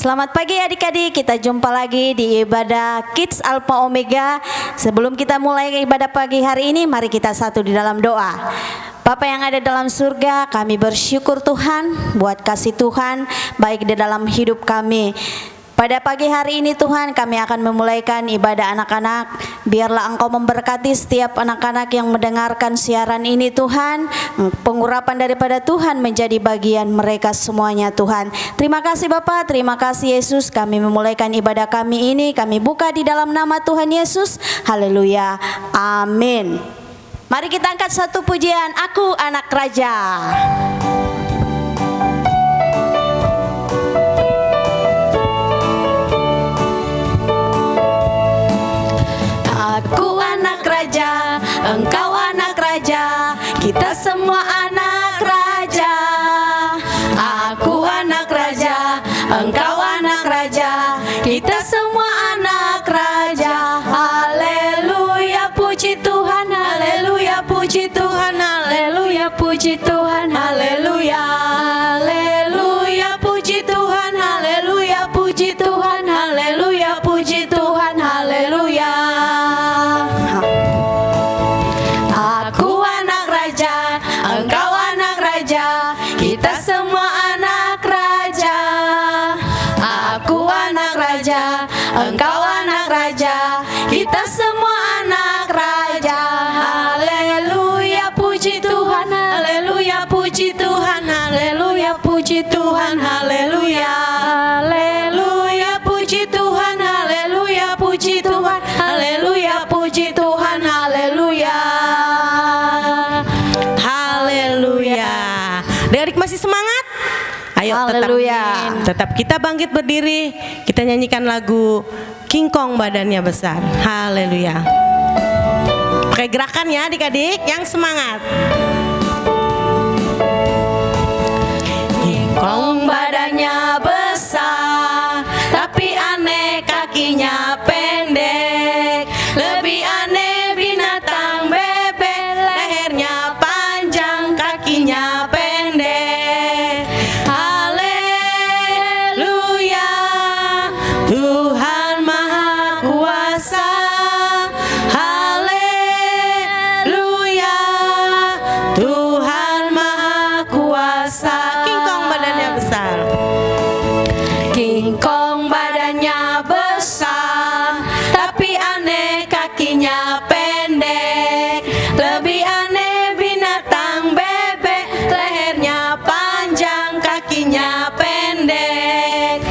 Selamat pagi adik-adik, kita jumpa lagi di ibadah Kids Alpha Omega. Sebelum kita mulai ibadah pagi hari ini, mari kita satu di dalam doa. Bapa yang ada dalam surga, kami bersyukur Tuhan buat kasih Tuhan baik di dalam hidup kami. Pada pagi hari ini Tuhan, kami akan memulaikan ibadah anak-anak. Biarlah Engkau memberkati setiap anak-anak yang mendengarkan siaran ini Tuhan. Pengurapan daripada Tuhan menjadi bagian mereka semuanya Tuhan. Terima kasih Bapak, terima kasih Yesus. Kami memulaikan ibadah kami ini, kami buka di dalam nama Tuhan Yesus. Haleluya, amin. Mari kita angkat satu pujian, Aku Anak Raja. Aku anak raja, engkau anak raja, kita semua anak raja. Aku anak raja, engkau anak raja, kita semua anak raja. Haleluya, puji Tuhan, haleluya, puji Tuhan, haleluya, puji Tuhan, haleluya, haleluya, puji Tuhan, haleluya, puji Tuhan, haleluya, puji Tuhan, haleluya. Engkau anak raja, kita semua anak raja. Aku anak raja, engkau anak raja, kita semua anak raja. Haleluya, puji Tuhan, haleluya, puji Tuhan, haleluya, puji Tuhan, haleluya, haleluya, puji Tuhan, haleluya, puji Tuhan, haleluya, puji Tuhan, haleluya. Adik masih semangat? Ayo tetap kita bangkit berdiri, kita nyanyikan lagu King Kong badannya besar. Haleluya. Pakai gerakan ya adik-adik yang semangat. King Kong badannya besar, tapi aneh kakinya pendek. Lebih aneh binatang bebek, lehernya panjang, kakinya pendek. Tuhan Maha Kuasa, haleluya, Tuhan Maha Kuasa. King Kong badannya besar. King Kong badannya besar, tapi aneh kakinya pendek. Lebih aneh binatang bebek, lehernya panjang, kakinya pendek.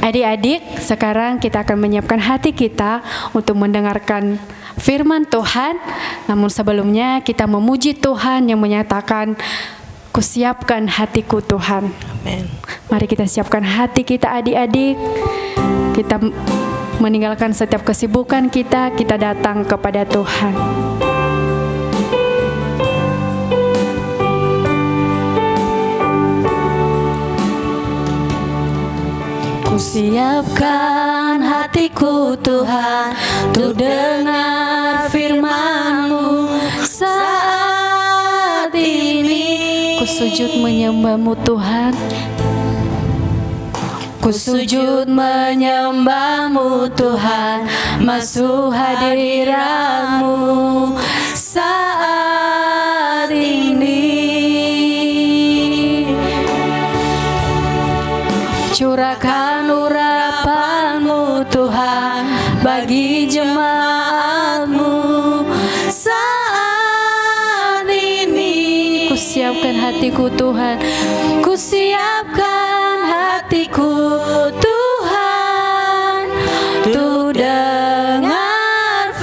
Adik-adik, sekarang kita akan menyiapkan hati kita untuk mendengarkan firman Tuhan. Namun sebelumnya kita memuji Tuhan yang menyatakan, "Kusiapkan hatiku Tuhan." Amin. Mari kita siapkan hati kita adik-adik. Kita meninggalkan setiap kesibukan kita datang kepada Tuhan. Kusiapkan hatiku Tuhan, untuk dengar firman-Mu saat ini. Ku sujud menyembah-Mu Tuhan. Ku sujud menyembah-Mu Tuhan, masuk hadirat-Mu saat ini. Curahkan urapan-Mu Tuhan bagi jemaat-Mu saat ini. Kusiapkan hatiku Tuhan. Kusiapkan hatiku Tuhan, untuk dengar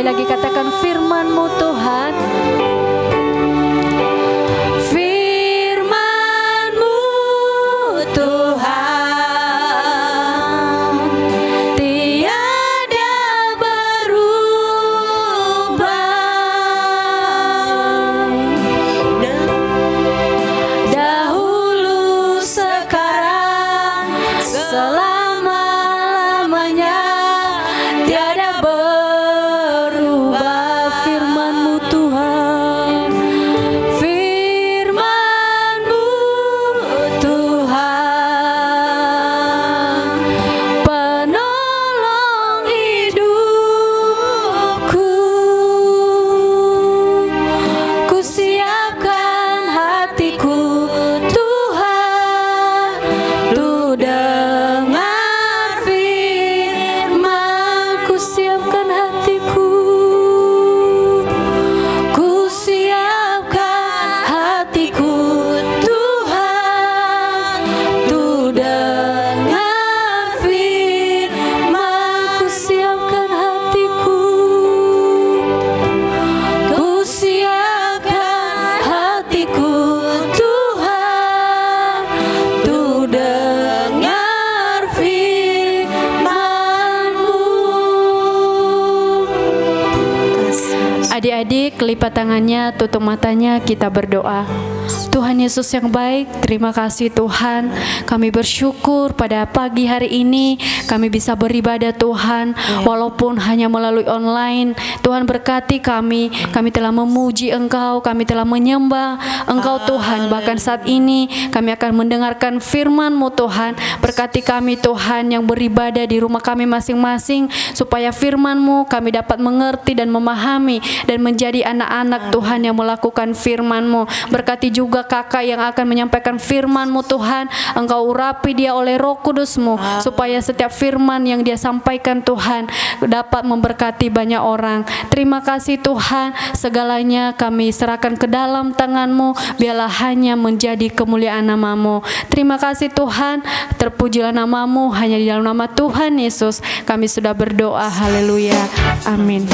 Sekali lagi katakan firman-Mu Tuhan. Firman-Mu Tuhan tiada berubah. Dahulu, sekarang, selama-lamanya tiada berubah. Firman-Mu Tuhan, firman-Mu Tuhan, penolong hidupku. Ku siapkan hatiku Tuhan, tu dengar firman. Ku siapkan hatiku, ku siapkan hatiku Tuhan, tu dengar firman. Ku siapkan hatiku, ku siapkan hatiku Tuhan, tu dengar firman-Mu. Adik-adik, lipat tangannya, tutup matanya, kita berdoa. Tuhan Yesus yang baik, terima kasih Tuhan. Kami bersyukur pada pagi hari ini kami bisa beribadah Tuhan, walaupun hanya melalui online. Tuhan berkati kami telah memuji Engkau, kami telah menyembah Engkau Tuhan. Bahkan saat ini kami akan mendengarkan firman-Mu Tuhan. Berkati kami Tuhan yang beribadah di rumah kami masing-masing, supaya firman-Mu kami dapat mengerti dan memahami dan menjadi anak-anak Tuhan yang melakukan firman-Mu. Berkati juga kakak yang akan menyampaikan firman-Mu Tuhan. Engkau urapi dia oleh Roh Kudus-Mu, supaya setiap firman yang dia sampaikan Tuhan dapat memberkati banyak orang. Terima kasih Tuhan, segalanya kami serahkan ke dalam tangan-Mu, biarlah hanya menjadi kemuliaan nama-Mu. Terima kasih Tuhan, terpujilah nama-Mu, hanya di dalam nama Tuhan Yesus kami sudah berdoa. Haleluya, amin.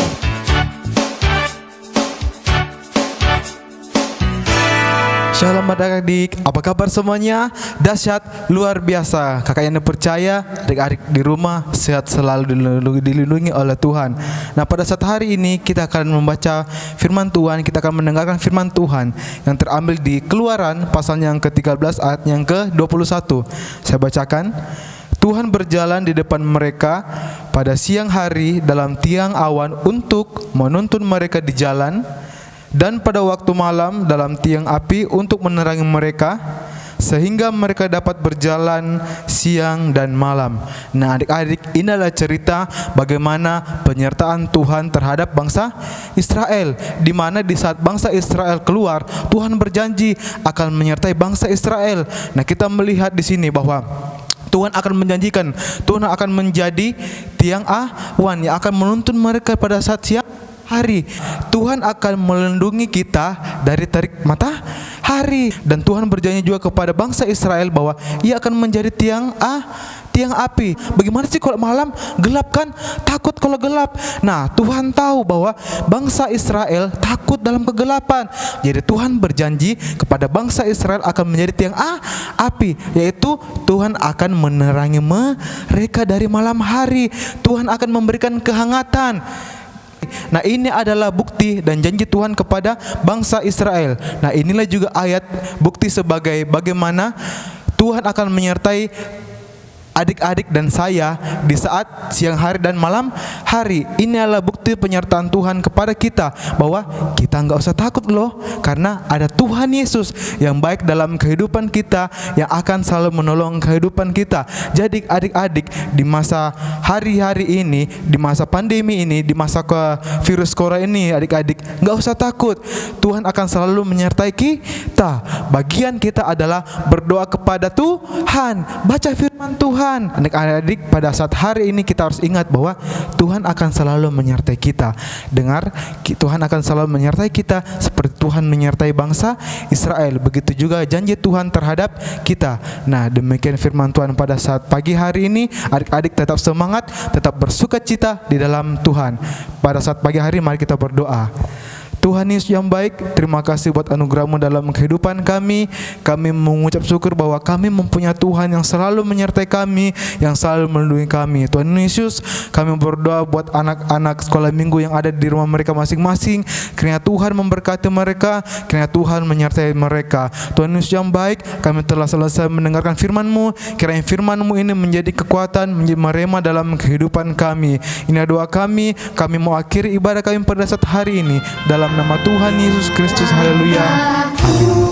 Shalom adik-adik, apa kabar semuanya? Dahsyat, luar biasa. Kakak yang percaya, adik-adik di rumah sehat selalu, dilindungi oleh Tuhan. Nah, pada saat hari ini kita akan membaca firman Tuhan, kita akan mendengarkan firman Tuhan yang terambil di Keluaran pasal yang ke-13 ayat yang ke-21. Saya bacakan. Tuhan berjalan di depan mereka pada siang hari dalam tiang awan untuk menuntun mereka di jalan, dan pada waktu malam dalam tiang api untuk menerangi mereka, sehingga mereka dapat berjalan siang dan malam. Nah, adik-adik, ini adalah cerita bagaimana penyertaan Tuhan terhadap bangsa Israel, di mana di saat bangsa Israel keluar, Tuhan berjanji akan menyertai bangsa Israel. Nah, kita melihat di sini bahwa Tuhan akan menjanjikan, Tuhan akan menjadi tiang awan yang akan menuntun mereka pada saat siang hari. Tuhan akan melindungi kita dari terik matahari, dan Tuhan berjanji juga kepada bangsa Israel bahwa Ia akan menjadi tiang api. Bagaimana sih kalau malam gelap kan? Takut kalau gelap. Nah, Tuhan tahu bahwa bangsa Israel takut dalam kegelapan. Jadi Tuhan berjanji kepada bangsa Israel akan menjadi tiang api, yaitu Tuhan akan menerangi mereka dari malam hari. Tuhan akan memberikan kehangatan. Nah, ini adalah bukti dan janji Tuhan kepada bangsa Israel. Nah, inilah juga ayat bukti sebagai bagaimana Tuhan akan menyertai adik-adik dan saya di saat siang hari dan malam hari. Ini adalah bukti penyertaan Tuhan kepada kita bahwa kita nggak usah takut loh, karena ada Tuhan Yesus yang baik dalam kehidupan kita, yang akan selalu menolong kehidupan kita. Jadi adik-adik, di masa hari-hari ini, di masa pandemi ini, di masa virus corona ini, adik-adik nggak usah takut. Tuhan akan selalu menyertai kita. Bagian kita adalah berdoa kepada Tuhan, baca firman Tuhan. Adik-adik, pada saat hari ini kita harus ingat bahwa Tuhan akan selalu menyertai kita. Dengar, Tuhan akan selalu menyertai kita seperti Tuhan menyertai bangsa Israel. Begitu juga janji Tuhan terhadap kita. Nah, demikian firman Tuhan pada saat pagi hari ini. Adik-adik tetap semangat. bersemangat, tetap bersuka cita di dalam Tuhan. Pada saat pagi hari mari kita berdoa. Tuhan Yesus yang baik, terima kasih buat anugerah-Mu dalam kehidupan kami. Kami mengucap syukur bahwa kami mempunyai Tuhan yang selalu menyertai kami, yang selalu melindungi kami. Tuhan Yesus, kami berdoa buat anak-anak sekolah minggu yang ada di rumah mereka masing-masing. Kiranya Tuhan memberkati mereka, kiranya Tuhan menyertai mereka. Tuhan Yesus yang baik, kami telah selesai mendengarkan firman-Mu. Kiranya firman-Mu ini menjadi kekuatan, menjadi merema dalam kehidupan kami. Ini doa kami mau akhiri ibadah kami pada saat hari ini. Dalam nama Tuhan Yesus Kristus, haleluya. Amin.